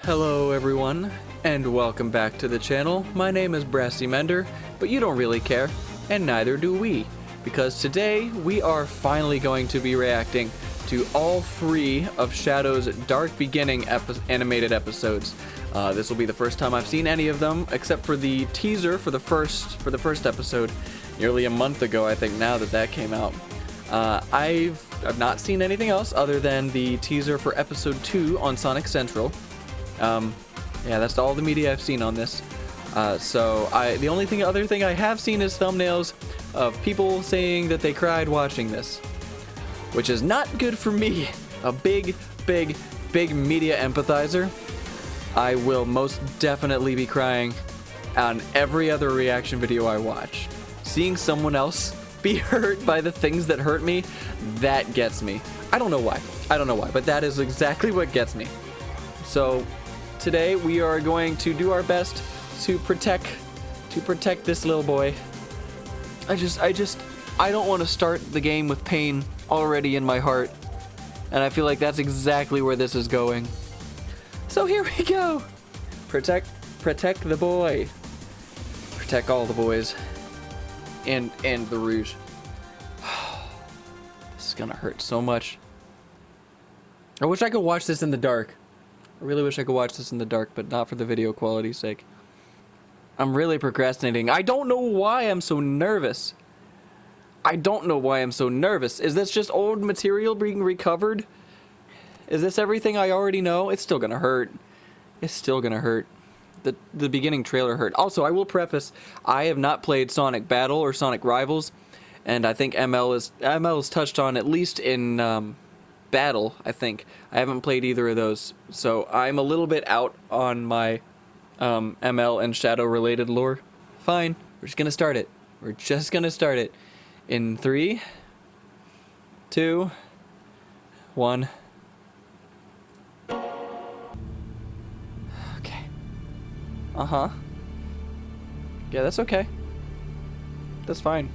Hello everyone, and welcome back to the channel. My name is Brassy Mender, but you don't really care, and neither do we, because today we are finally going to be reacting to all 3 of Shadow's Dark Beginning animated episodes. This will be the first time I've seen any of them, except for the teaser for the first episode, nearly a month ago, I think, now that came out. I've not seen anything else other than the teaser for episode 2 on Sonic Central. Yeah, that's all the media I've seen on this. The only other thing I have seen is thumbnails of people saying that they cried watching this, which is not good for me. A big media empathizer. I will most definitely be crying on every other reaction video I watch. Seeing someone else be hurt by the things that hurt me, that gets me. I don't know why, but that is exactly what gets me. So today we are going to do our best to protect this little boy. I don't want to start the game with pain already in my heart, and I feel like that's exactly where this is going. So here we go. Protect the boy. Protect all the boys. And the Rouge. This is gonna hurt so much. I wish I could watch this in the dark. I really wish I could watch this in the dark, but not for the video quality's sake. I'm really procrastinating. I don't know why I'm so nervous. Is this just old material being recovered? Is this everything I already know? It's still gonna hurt. The beginning trailer hurt. Also, I will preface, I have not played Sonic Battle or Sonic Rivals, and I think ML is touched on at least in Battle, I think. I haven't played either of those, so I'm a little bit out on my ML and Shadow related lore. Fine, we're just gonna start it. In 3, 2, 1. Okay. Yeah, that's okay. That's fine.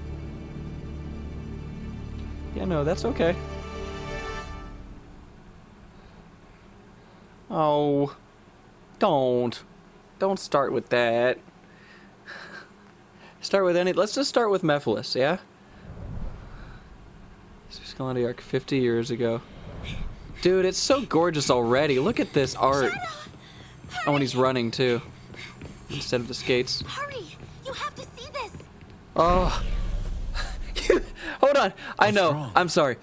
Yeah, no, that's okay. Oh, don't start with that. Let's just start with Mephiles, yeah? Skeleton Arc 50 years ago. Dude, it's so gorgeous already. Look at this art. Oh, and he's running too, instead of the skates. Hurry! You have to see this. Oh. Hold on. I know. Wrong? I'm sorry.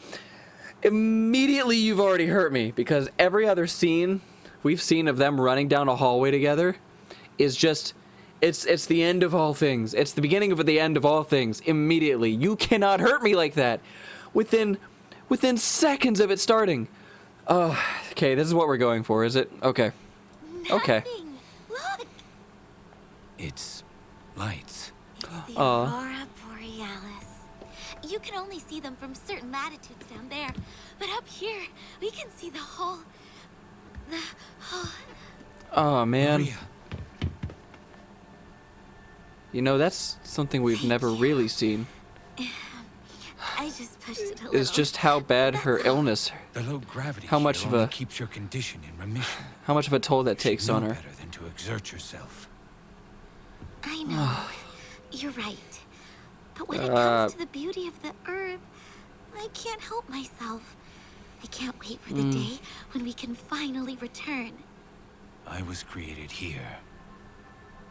Immediately you've already hurt me, because every other scene we've seen of them running down a hallway together is just, it's the end of all things. It's the beginning of the end of all things. Immediately. You cannot hurt me like that. Within seconds of it starting. Oh, okay, this is what we're going for, is it? Okay. Okay. Nothing. Look. It's lights. It's the Aurora Borealis. You can only see them from certain latitudes down there, but up here we can see the whole. Oh man. Maria. You know, that's something we've never really seen. I just pushed it a little. Is just how bad her illness, The low gravity how much here of a only keeps your condition in remission. how much of a toll that takes You on know her. better than to exert yourself. I know. You're right. But when it comes to the beauty of the earth, I can't help myself. I can't wait for the day when we can finally return. I was created here.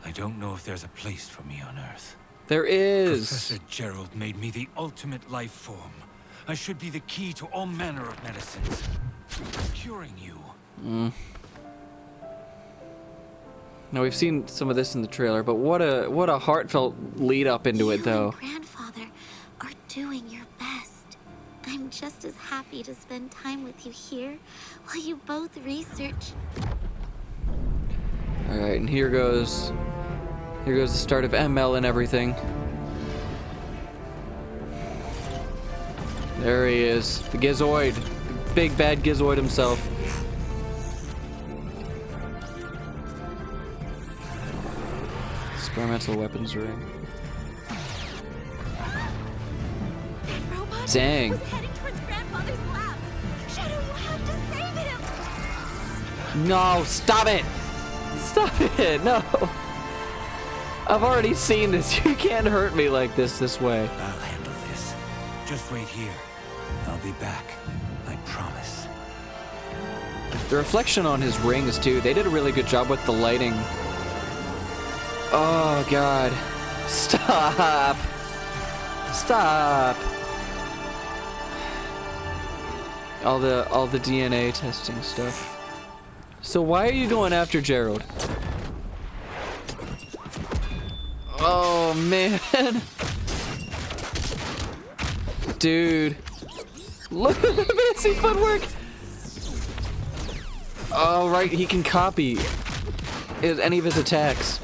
I don't know if there's a place for me on Earth. There is. Professor Gerald made me the ultimate life form. I should be the key to all manner of medicines. Curing you. Now we've seen some of this in the trailer, but what a heartfelt lead up into it, You though. and Grandfather are doing your best. I'm just as happy to spend time with you here while you both research. All right, and here goes the start of ML and everything. There he is, the Gizoid, the big bad Gizoid himself. Experimental weapons ring. That robot Dang. was heading towards Grandfather's lab. Shadow, you have to save him. No, stop it! Stop it! No! I've already seen this. You can't hurt me like this way. I'll handle this. Just wait here. I'll be back. I promise. The reflection on his rings, too. They did a really good job with the lighting. Oh, God. Stop! Stop! All the DNA testing stuff. So why are you going after Gerald? Oh, man. Dude. Look at the fancy footwork. Oh, right. He can copy any of his attacks.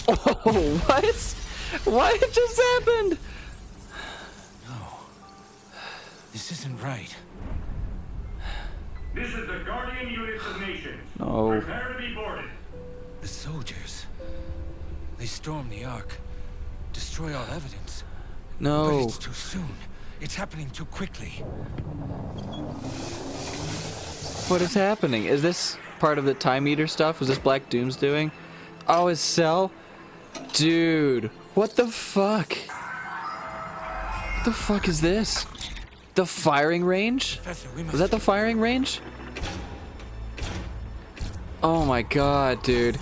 Oh, what? What just happened? No. This isn't right. This is the Guardian Units of Nations. No. Prepare to be boarded. The soldiers. They storm the Ark. Destroy all evidence. But No. it's too soon. It's happening too quickly. What is happening? Is this part of the Time Eater stuff? Was this Black Doom's doing? Oh, his cell? Dude. What the fuck? What the fuck is this? The firing range? Professor, we Was must... that the firing range? Oh my god, dude.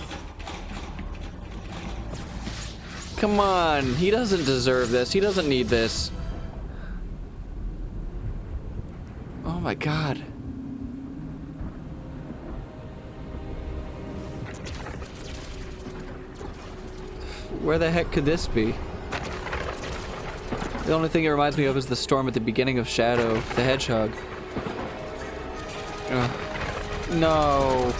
Come on. He doesn't deserve this. He doesn't need this. Oh my god. Where the heck could this be? The only thing it reminds me of is the storm at the beginning of Shadow the Hedgehog. Ugh. No.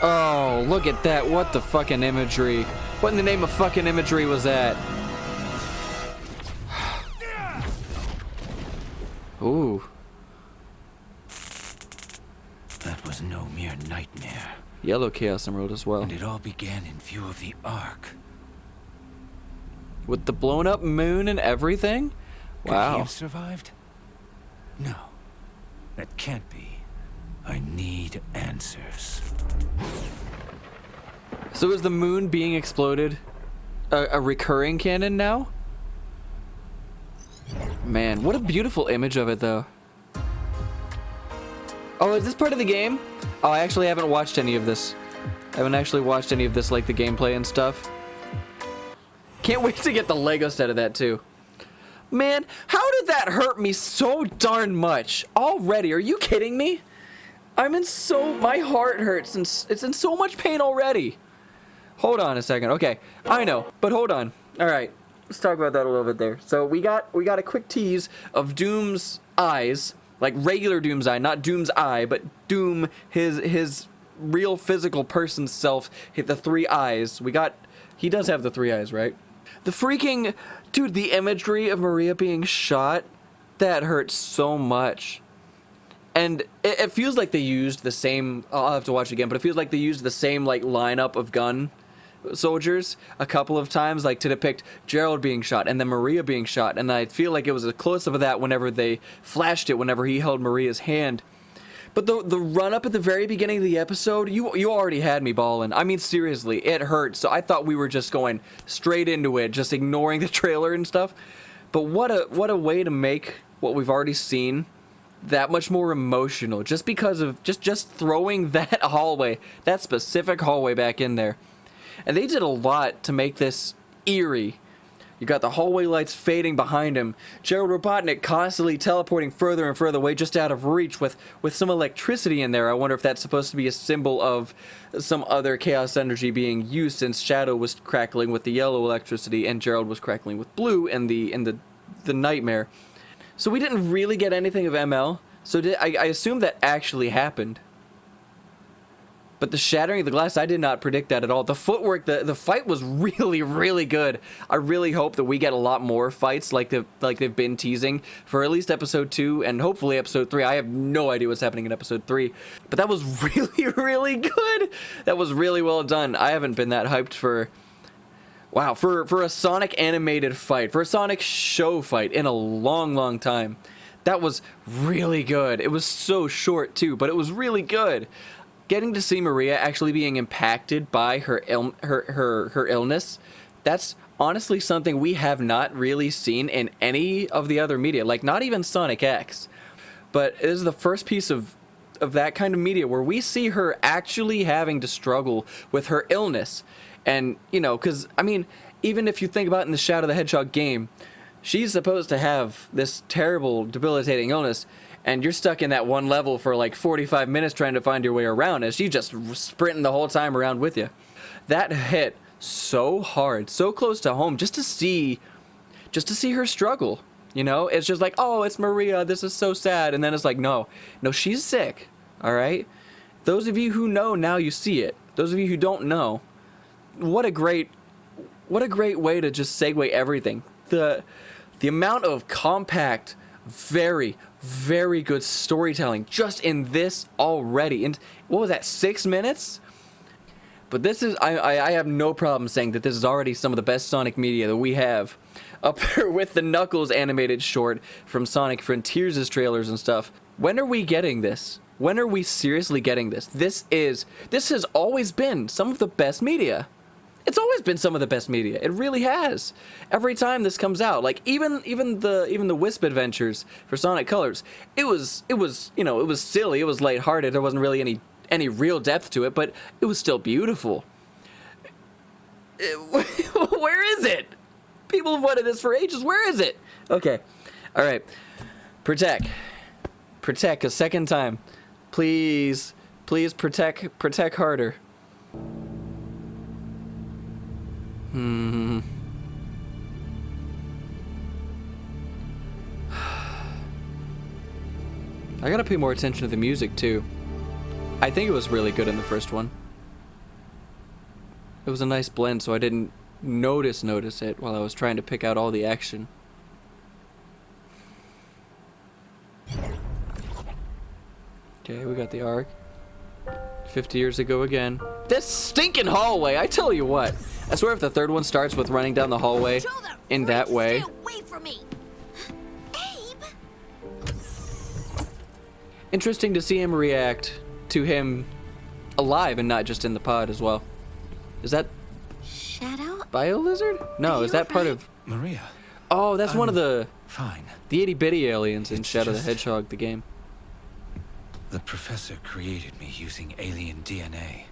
Oh, look at that. What the fucking imagery? What in the name of fucking imagery was that? Ooh. That was no mere nightmare. Yellow Chaos Emerald as well. And it all began in view of the Ark. With the blown up moon and everything? Could he Wow. have survived? No. That can't be. I need answers. So is the moon being exploded a recurring canon now? Man, what a beautiful image of it, though. Oh, is this part of the game? Oh, I actually haven't watched any of this. I haven't actually watched any of this, like the gameplay and stuff. Can't wait to get the Lego set of that, too. Man, how did that hurt me so darn much already? Are you kidding me? My heart hurts, and it's in so much pain already. Hold on a second. Okay, I know, but hold on. All right, let's talk about that a little bit there. So we got a quick tease of Doom's eyes, like regular Doom's eye, not Doom's eye, but Doom, his real physical person self, hit the three eyes. He does have the three eyes, right? The freaking, dude, the imagery of Maria being shot, that hurts so much. And it feels like they used the same, I'll have to watch it again, but it feels like they used the same, like, lineup of gun soldiers a couple of times, like, to depict Gerald being shot and then Maria being shot. And I feel like it was a close-up of that whenever they flashed it, whenever he held Maria's hand. But the run-up at the very beginning of the episode, you already had me balling. I mean, seriously, it hurt. So I thought we were just going straight into it, just ignoring the trailer and stuff. But what a way to make what we've already seen that much more emotional, just because of just throwing that hallway, that specific hallway back in there. And they did a lot to make this eerie. You got the hallway lights fading behind him, Gerald Robotnik constantly teleporting further and further away, just out of reach, with some electricity in there. I wonder if that's supposed to be a symbol of some other chaos energy being used, since Shadow was crackling with the yellow electricity and Gerald was crackling with blue in the nightmare. So we didn't really get anything of ML, so I assume that actually happened. But the shattering of the glass, I did not predict that at all. The footwork, the fight was really, really good. I really hope that we get a lot more fights like they've been teasing for at least episode 2 and hopefully episode 3. I have no idea what's happening in episode 3. But that was really, really good. That was really well done. I haven't been that hyped for... Wow, for a Sonic animated fight, for a Sonic show fight in a long, long time. That was really good. It was so short too, but it was really good. Getting to see Maria actually being impacted by her illness, that's honestly something we have not really seen in any of the other media, like not even Sonic X. But it is the first piece of that kind of media where we see her actually having to struggle with her illness. And, you know, because, I mean, even if you think about it in the Shadow the Hedgehog game, she's supposed to have this terrible, debilitating illness, and you're stuck in that one level for like 45 minutes trying to find your way around, and she's just sprinting the whole time around with you. That hit so hard, so close to home, just to see her struggle. You know, it's just like, oh, it's Maria, this is so sad. And then it's like, no, she's sick. All right. Those of you who know, now you see it. Those of you who don't know, what a great way to just segue everything. The amount of compact, very, very good storytelling just in this already. And what was that, 6 minutes? But this is, I have no problem saying that this is already some of the best Sonic media that we have. Up there with the Knuckles animated short from Sonic Frontiers' trailers and stuff. When are we getting this? When are we seriously getting this? This has always been some of the best media. It's always been some of the best media. It really has. Every time this comes out, like even the Wisp Adventures for Sonic Colors, it was you know, it was silly, it was lighthearted. There wasn't really any real depth to it, but it was still beautiful. Where is it? People have wanted this for ages. Where is it? Okay. All right. PROTEC a second time. Please PROTEC harder. I gotta pay more attention to the music too. I think it was really good in the first one. It was a nice blend, so I didn't notice it while I was trying to pick out all the action. Okay, we got the arc. 50 years ago again. This stinking hallway, I tell you what. I swear if the third one starts with running down the hallway in that way. Stay away from me. Abe. Interesting to see him react to him alive and not just in the pod as well. Is that Shadow? BioLizard? No, is that part of... Maria. Oh, that's one of the... Fine. The itty-bitty aliens in It's Shadow the just- Hedgehog, the game. The professor created me using alien DNA.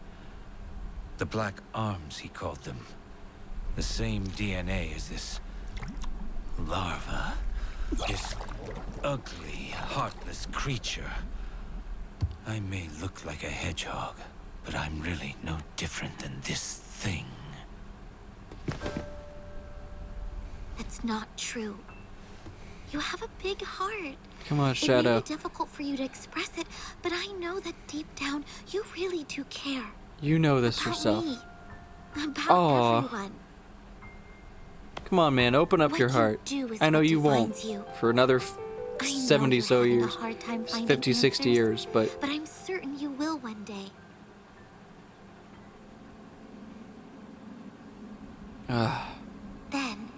The Black Arms, he called them. The same DNA as this larva. This ugly, heartless creature. I may look like a hedgehog, but I'm really no different than this thing. It's not true. You have a big heart. Come on, It may Shadow. be difficult for you to express it, but I know that deep down you really do care. You know this About yourself. me. About Aw. everyone. Come on, man, open up What your you heart. do is I know what you won't defines you. for another I know 70 you're so having a years. hard time finding 50, 60 answers, years, but... But I'm certain you will one day. Then,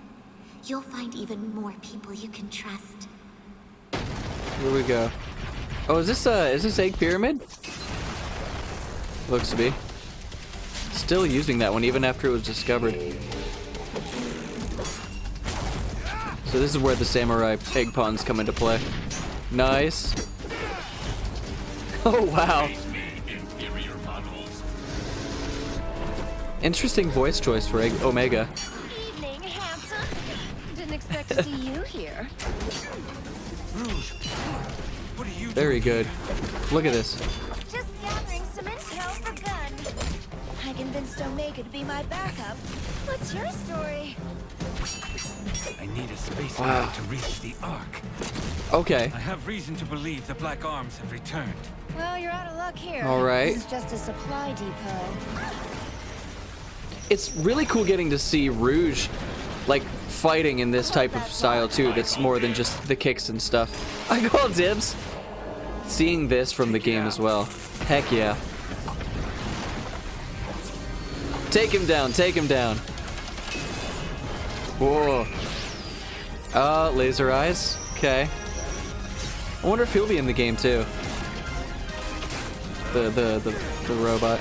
you'll find even more people you can trust. Here we go. Oh, is this Egg Pyramid? Looks to be. Still using that one even after it was discovered. So this is where the samurai egg pawns come into play. Nice. Oh, wow. Interesting voice choice for Omega. Evening, handsome. Didn't expect to see you here. Rouge, what are you Very doing? good. Look at this. Just gathering some intel for Gun. I convinced Omega to be my backup. What's your story? I need a space Wow. to reach the Ark. Okay. I have reason to believe the Black Arms have returned. Well, you're out of luck here. All right. This is just a supply depot. It's really cool getting to see Rouge, like, fighting in this type of style, too. That's more than just the kicks and stuff. I call dibs. Seeing this from the game as well. Heck yeah. Take him down, take him down. Whoa. Laser eyes. Okay. I wonder if he'll be in the game too. The robot.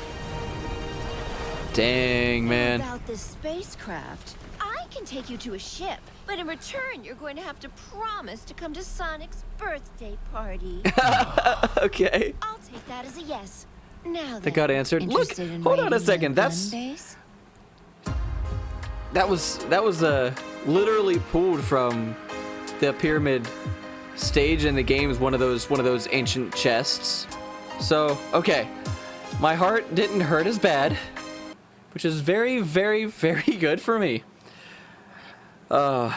Dang, man. About this spacecraft, I can take you to a ship, but in return, you're going to have to promise to come to Sonic's birthday party. Okay. I'll take that as a yes. Now That then, got answered. Look, interested in hold on a raiding second. their That's gun base? that was literally pulled from the pyramid stage in the game. Is one of those ancient chests. So okay, my heart didn't hurt as bad, which is very, very, very good for me. But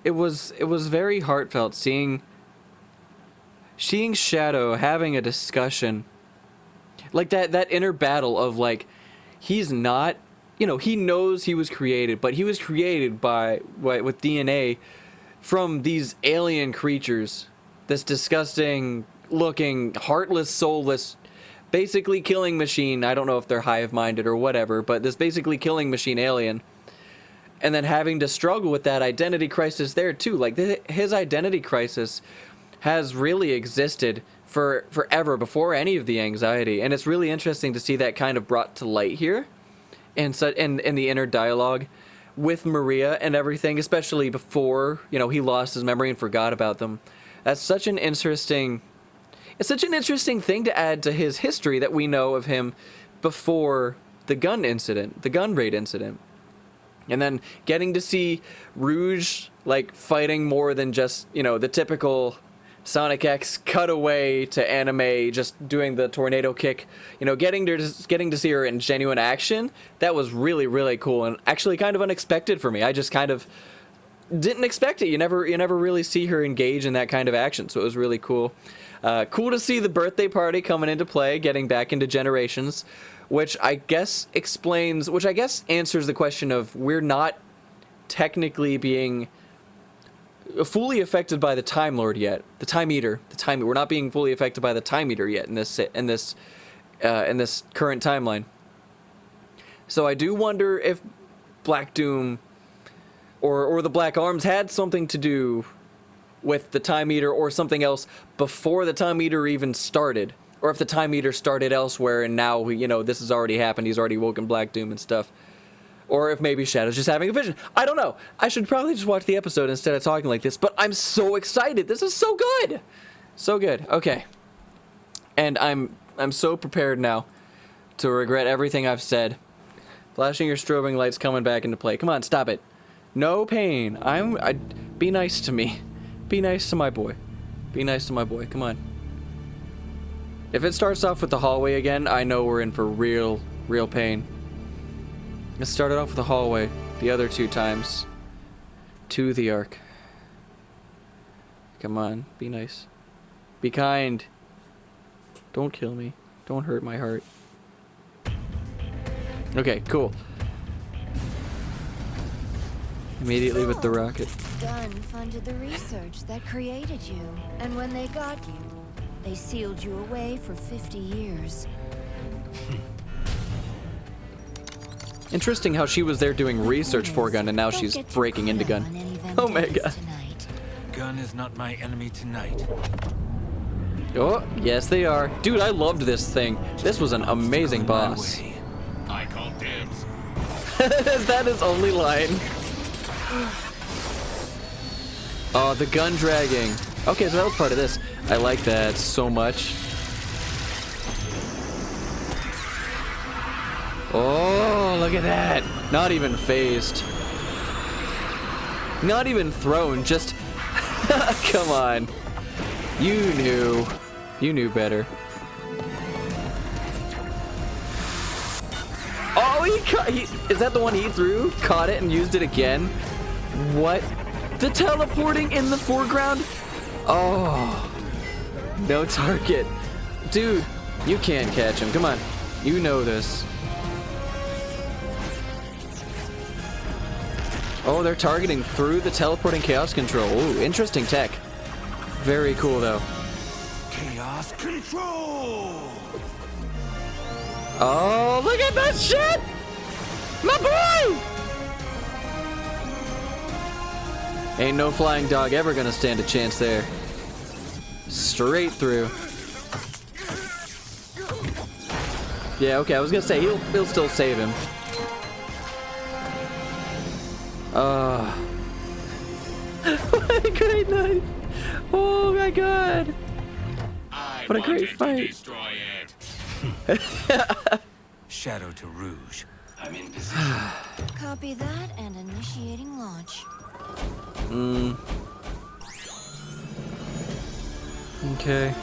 it was very heartfelt seeing Shadow having a discussion, like that inner battle of like, he's not, you know, he knows he was created, but he was created with DNA from these alien creatures, this disgusting looking, heartless, soulless, basically killing machine. I don't know if they're hive-minded or whatever, but this basically killing machine alien. And then having to struggle with that identity crisis there too. Like his identity crisis has really existed for forever before any of the anxiety. And it's really interesting to see that kind of brought to light here. And so in the inner dialogue with Maria and everything, especially before, you know, he lost his memory and forgot about them. That's such an interesting thing to add to his history that we know of him before the gun raid incident. And then getting to see Rouge like fighting more than just, you know, the typical Sonic X cutaway to anime, just doing the tornado kick, you know, getting to see her in genuine action. That was really, really cool and actually kind of unexpected for me. I just kind of didn't expect it. You never really see her engage in that kind of action, so it was really cool. Cool to see the birthday party coming into play, getting back into Generations, which I guess answers the question of we're not technically being fully affected by the Time Lord yet. The Time Eater. We're not being fully affected by the Time Eater yet in this current timeline. So I do wonder if Black Doom or the Black Arms had something to do with the Time Eater or something else before the Time Eater even started. Or if the Time Eater started elsewhere and now, you know, this has already happened. He's already woken Black Doom and stuff. Or if maybe Shadow's just having a vision. I don't know. I should probably just watch the episode instead of talking like this. But I'm so excited. This is so good. So good. Okay. And I'm so prepared now to regret everything I've said. Flashing your strobing lights coming back into play. Come on, stop it. No pain. Be nice to me. Be nice to my boy. Be nice to my boy. Come on. If it starts off with the hallway again, I know we're in for real pain. It started off with the hallway the other 2 times. To the Ark. Come on. Be nice. Be kind. Don't kill me. Don't hurt my heart. Okay, cool. Immediately with the rocket. Gun funded the research that created you, and when they got you, they sealed you away for 50 years. Interesting how she was there doing research for Gun, and now she's breaking into Gun. Oh my god. Gun is not my enemy tonight. Oh, yes they are. Dude, I loved this thing. This was an amazing boss. I call dibs. Is that his only line? Oh, the gun dragging. Okay, so that was part of this. I like that so much. Oh, look at that. Not even phased. Not even thrown, just... Come on. You knew. You knew better. Oh, is that the one he threw? Caught it and used it again? What? The teleporting in the foreground? Oh. No target. Dude, you can't catch him. Come on. You know this. Oh, they're targeting through the teleporting chaos control. Ooh, interesting tech. Very cool, though. Chaos control! Oh, look at that shit! My boy! Ain't no flying dog ever gonna stand a chance there. Straight through. Yeah, okay, I was gonna say, he'll still save him. What a great night! Oh my god! What a great fight! Destroy it. Shadow to Rouge. I'm in position. Copy that and initiating launch. Okay.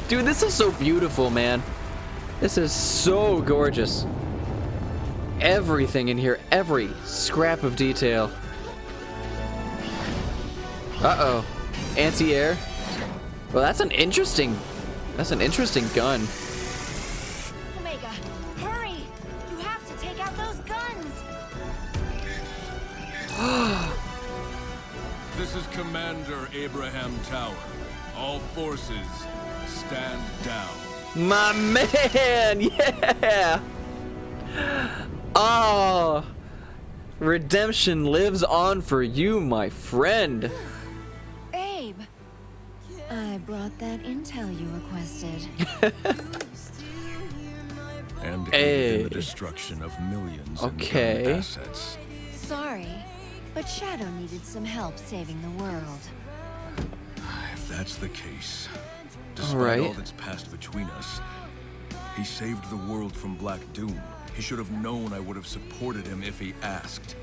Dude, this is so beautiful, man. This is so gorgeous. Everything in here, every scrap of detail. Uh-oh. Anti-air. Well, that's an interesting gun. Omega, hurry! You have to take out those guns! This is Commander Abraham Tower. All forces, stand down. My man, yeah. Oh, redemption lives on for you, my friend. Abe! I brought that intel you requested. And Hey. in the destruction of millions Okay. in gun assets. Sorry, but Shadow needed some help saving the world. If that's the case, despite right. all that's passed between us, he saved the world from Black Doom. He should have known I would have supported him if he asked.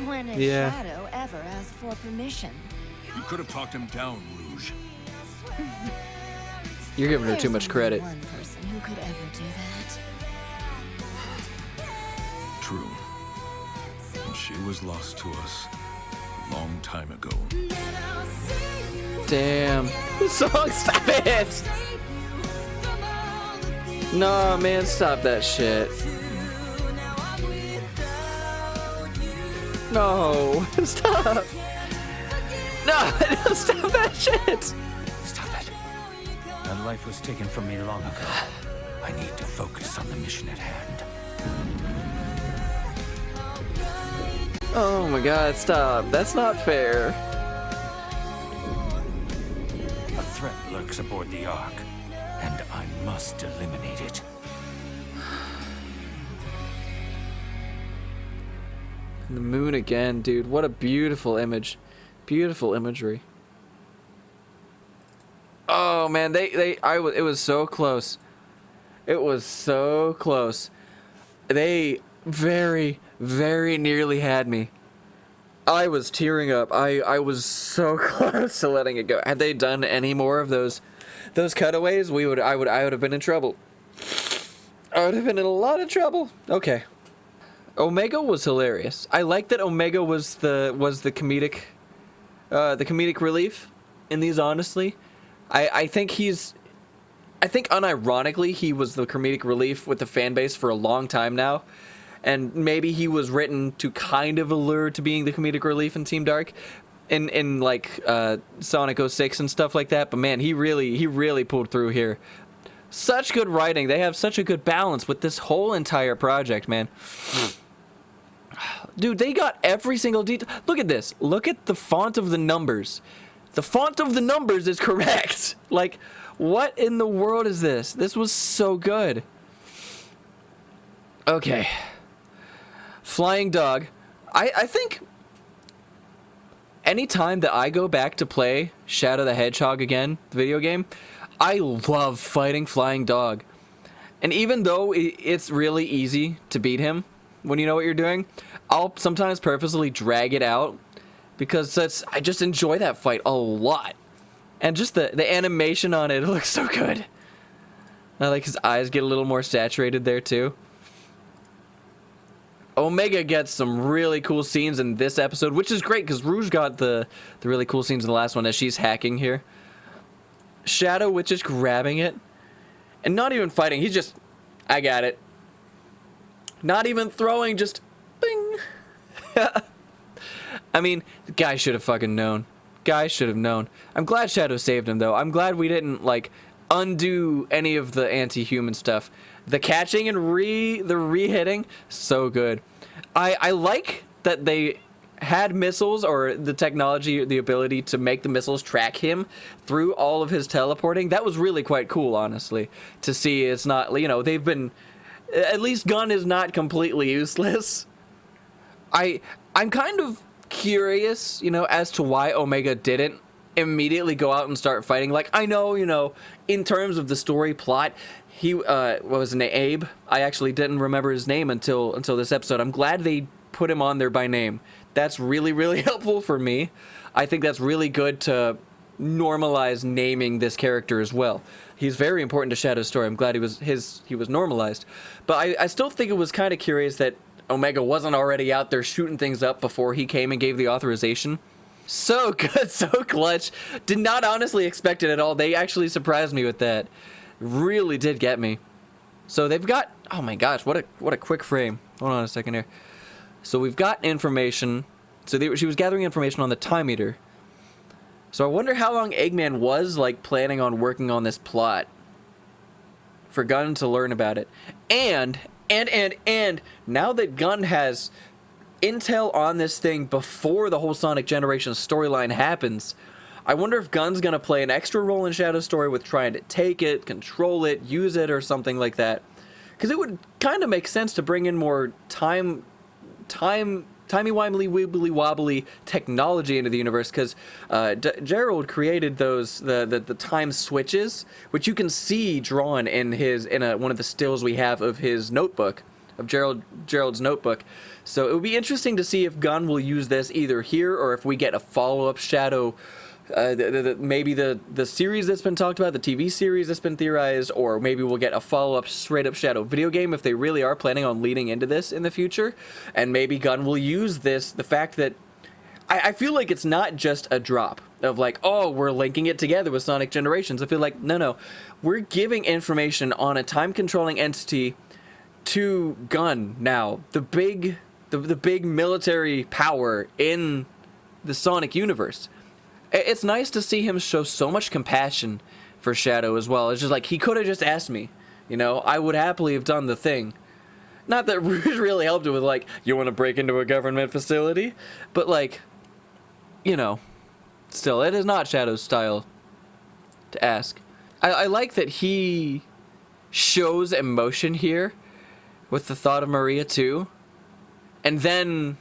When has Yeah. Shadow ever asked for permission? You could have talked him down, Rouge. You're giving her There's too much only credit. one person who could ever do that. True. And she was lost to us a long time ago. Damn. Song, stop it! No, man, stop that shit. No, stop. No, stop that shit. Stop it. That life was taken from me long ago. I need to focus on the mission at hand. Oh my god, stop. That's not fair. A threat lurks aboard the Ark, and I must eliminate it. The moon again, dude. What a beautiful image. Beautiful imagery. Oh man, it was so close. It was so close. They very, very nearly had me. I was tearing up. I was so close to letting it go. Had they done any more of those cutaways, I would have been in trouble. I would have been in a lot of trouble. Okay. Omega was hilarious. I like that Omega was the comedic relief in these, honestly. I think unironically he was the comedic relief with the fan base for a long time now. And maybe he was written to kind of allure to being the comedic relief in Team Dark in like Sonic 06 and stuff like that, but man, he really pulled through here. Such good writing. They have such a good balance with this whole entire project, man. Dude, they got every single detail. Look at this. Look at the font of the numbers. The font of the numbers is correct. Like, what in the world is this? This was so good. Okay. Flying Dog. I think anytime that I go back to play Shadow the Hedgehog again, the video game, I love fighting Flying Dog. And even though it's really easy to beat him when you know what you're doing, I'll sometimes purposely drag it out because I just enjoy that fight a lot. And just the animation on it looks so good. I like his eyes get a little more saturated there too. Omega gets some really cool scenes in this episode, which is great because Rouge got the really cool scenes in the last one as she's hacking here. Shadow with just grabbing it and not even fighting. He's just, I got it. Not even throwing, just bing. I mean, the guy should have fucking known. Guy should have known. I'm glad Shadow saved him though. I'm glad we didn't like undo any of the anti-human stuff. The catching and the re-hitting, so good. I like that they had missiles or the technology, the ability to make the missiles track him through all of his teleporting, that was really quite cool, honestly, to see. It's not, you know, they've been, at least Gunn is not completely useless. I'm kind of curious, you know, as to why Omega didn't immediately go out and start fighting. Like, I know, you know, in terms of the story plot, he what was his name? Abe. I actually didn't remember his name until this episode. I'm glad they put him on there by name. That's really, really helpful for me. I think that's really good to normalize naming this character as well. He's very important to Shadow's story. I'm glad he was normalized. But I still think it was kind of curious that Omega wasn't already out there shooting things up before he came and gave the authorization. So good, so clutch. Did not honestly expect it at all. They actually surprised me with that. Really did get me. So they've got, oh my gosh, what a quick frame. Hold on a second here. So we've got information. So she was gathering information on the time eater. So I wonder how long Eggman was like planning on working on this plot for Gunn to learn about it. And now that Gunn has intel on this thing before the whole Sonic Generations storyline happens, I wonder if Gunn's gonna play an extra role in Shadow's story with trying to take it, control it, use it, or something like that. Because it would kind of make sense to bring in more timey-wimey, wibbly-wobbly technology into the universe, because Gerald created those the time switches, which you can see drawn in one of the stills we have of his notebook, of Gerald's notebook. So it would be interesting to see if Gunn will use this either here or if we get a follow-up Shadow. Maybe the series that's been talked about, the TV series that's been theorized, or maybe we'll get a follow-up straight-up Shadow video game if they really are planning on leading into this in the future. And maybe Gunn will use this, the fact that I feel like it's not just a drop of like, oh, we're linking it together with Sonic Generations. I feel like, no, we're giving information on a time-controlling entity to Gunn now, the big military power in the Sonic universe. It's nice to see him show so much compassion for Shadow as well. It's just like, he could have just asked me, you know, I would happily have done the thing. Not that Rouge really helped it with like, you want to break into a government facility? But like, you know, still, it is not Shadow's style to ask. I like that he shows emotion here with the thought of Maria too. And then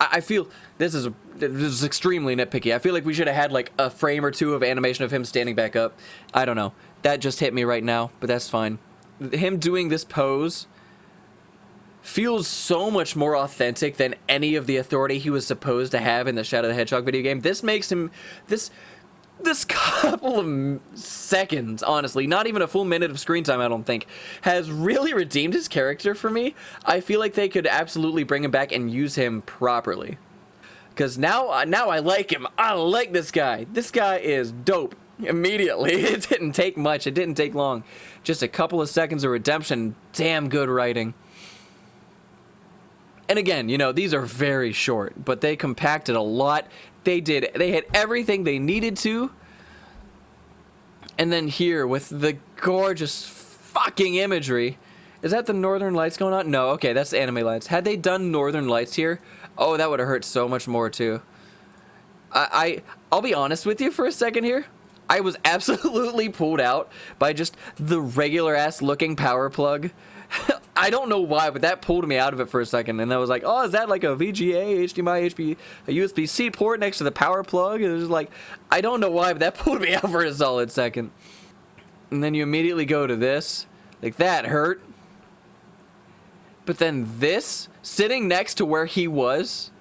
I feel this is extremely nitpicky. I feel like we should have had like a frame or two of animation of him standing back up. I don't know. That just hit me right now, but that's fine. Him doing this pose feels so much more authentic than any of the authority he was supposed to have in the Shadow the Hedgehog video game. This makes him this couple of seconds, honestly, not even a full minute of screen time, I don't think, has really redeemed his character for me. I feel like they could absolutely bring him back and use him properly. Because now I like him. I like this guy. This guy is dope. Immediately. It didn't take much. It didn't take long. Just a couple of seconds of redemption. Damn good writing. And again, you know, these are very short, but they compacted a lot. They hit everything they needed to. And then here with the gorgeous fucking imagery. Is that the Northern Lights going on? No, okay, that's the anime lights. Had they done Northern Lights here, oh, that would have hurt so much more too. I'll be honest with you for a second here. I was absolutely pulled out by just the regular ass looking power plug. I don't know why, but that pulled me out of it for a second. And I was like, oh, is that like a VGA, HDMI, a USB-C port next to the power plug? And it was like, I don't know why, but that pulled me out for a solid second. And then you immediately go to this. Like, that hurt. But then this, sitting next to where he was,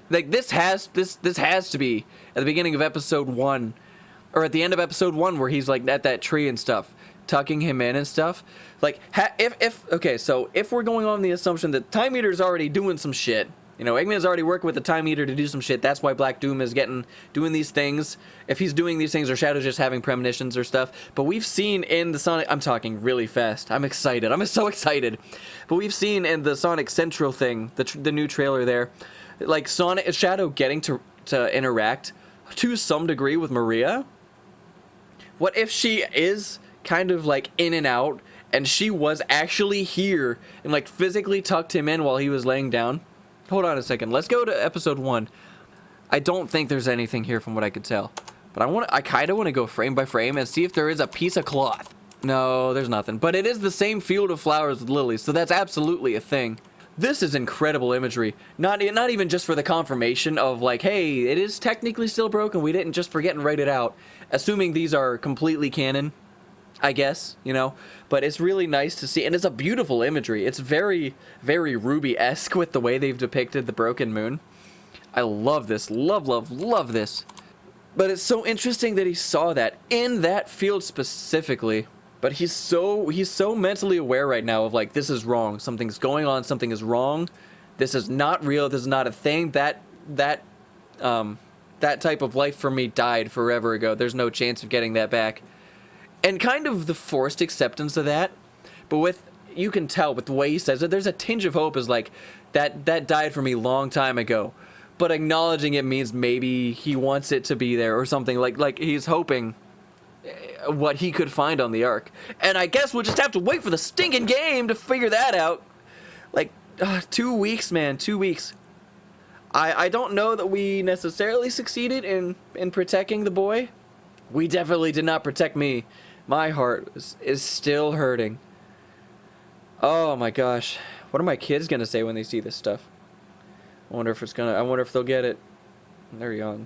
like, this has to be at the beginning of episode 1. Or at the end of episode 1 where he's like at that tree and stuff, tucking him in and stuff. Like, okay, so if we're going on the assumption that Time Eater's already doing some shit, you know, Eggman's already working with the Time Eater to do some shit, that's why Black Doom is doing these things. If he's doing these things, or Shadow's just having premonitions or stuff. But we've seen in the Sonic, I'm talking really fast, I'm excited, I'm so excited. But we've seen in the Sonic Central thing, the new trailer there, like Shadow getting to interact to some degree with Maria. What if she is kind of like in and out, and she was actually here and like physically tucked him in while he was laying down? hold on a second. Let's go to episode 1. I don't think there's anything here from what I could tell. But I kind of want to go frame by frame and see if there is a piece of cloth. No, there's nothing. But it is the same field of flowers with lilies, so that's absolutely a thing. This is incredible imagery. Not even just for the confirmation of like, hey, it is technically still broken. We didn't just forget and write it out. Assuming these are completely canon, I guess, you know. But it's really nice to see. And it's a beautiful imagery. It's very, very Ruby-esque with the way they've depicted the broken moon. I love this. Love, love, love this. But it's so interesting that he saw that in that field specifically. But he's so mentally aware right now of like, this is wrong. Something's going on. Something is wrong. This is not real. This is not a thing. That type of life for me died forever ago. There's no chance of getting that back. And kind of the forced acceptance of that. But you can tell with the way he says it, there's a tinge of hope is like, that died for me long time ago. But acknowledging it means maybe he wants it to be there or something. Like he's hoping what he could find on the Ark. And I guess we'll just have to wait for the stinking game to figure that out. Like, 2 weeks, man, 2 weeks. I don't know that we necessarily succeeded in protecting the boy. We definitely did not protect me. My heart is still hurting. Oh my gosh. What are my kids gonna say when they see this stuff? I wonder if they'll get it. They're young.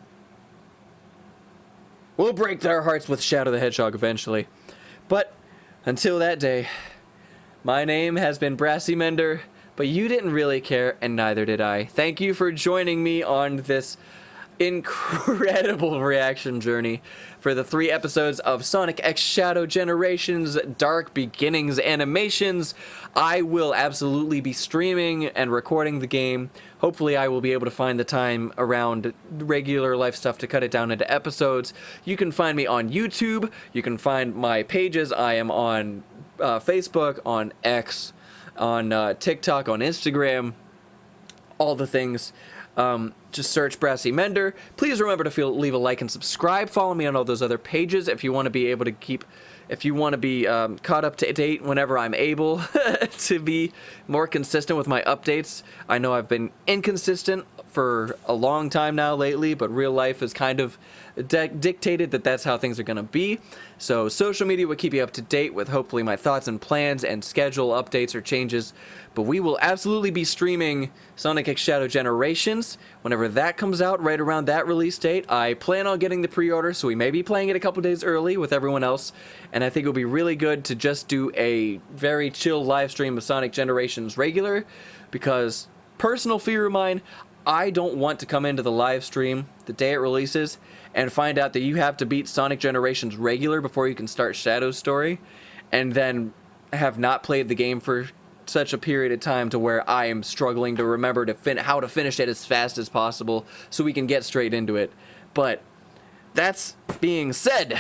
We'll break their hearts with Shadow the Hedgehog eventually. But until that day, my name has been Brassy Mender, but you didn't really care, and neither did I. Thank you for joining me on this incredible reaction journey for the 3 episodes of Sonic X Shadow Generations Dark Beginnings animations. I will absolutely be streaming and recording the game. Hopefully I will be able to find the time around regular life stuff to cut it down into episodes. You can find me on YouTube. You can find my pages. I am on Facebook, on X, on TikTok, on Instagram, all the things. Just search Brassy Mender. Please remember to leave a like and subscribe. Follow me on all those other pages if you want to be able to be caught up to date whenever I'm able to be more consistent with my updates. I know I've been inconsistent for a long time now lately, but real life has kind of dictated that that's how things are going to be. So social media will keep you up to date with hopefully my thoughts and plans and schedule updates or changes. But we will absolutely be streaming Sonic X Shadow Generations whenever that comes out, right around that release date. I plan on getting the pre-order, so we may be playing it a couple days early with everyone else. And I think it'll be really good to just do a very chill live stream of Sonic Generations regular, because personal fear of mine, I don't want to come into the live stream the day it releases and find out that you have to beat Sonic Generations regular before you can start Shadow's story, and then have not played the game for such a period of time to where I am struggling to remember how to finish it as fast as possible so we can get straight into it. But that's being said,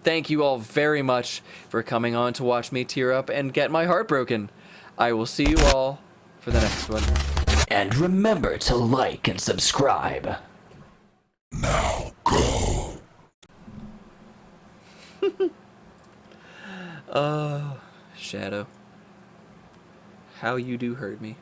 thank you all very much for coming on to watch me tear up and get my heart broken. I will see you all for the next one. And remember to like and subscribe. Now go. Shadow. How you do hurt me.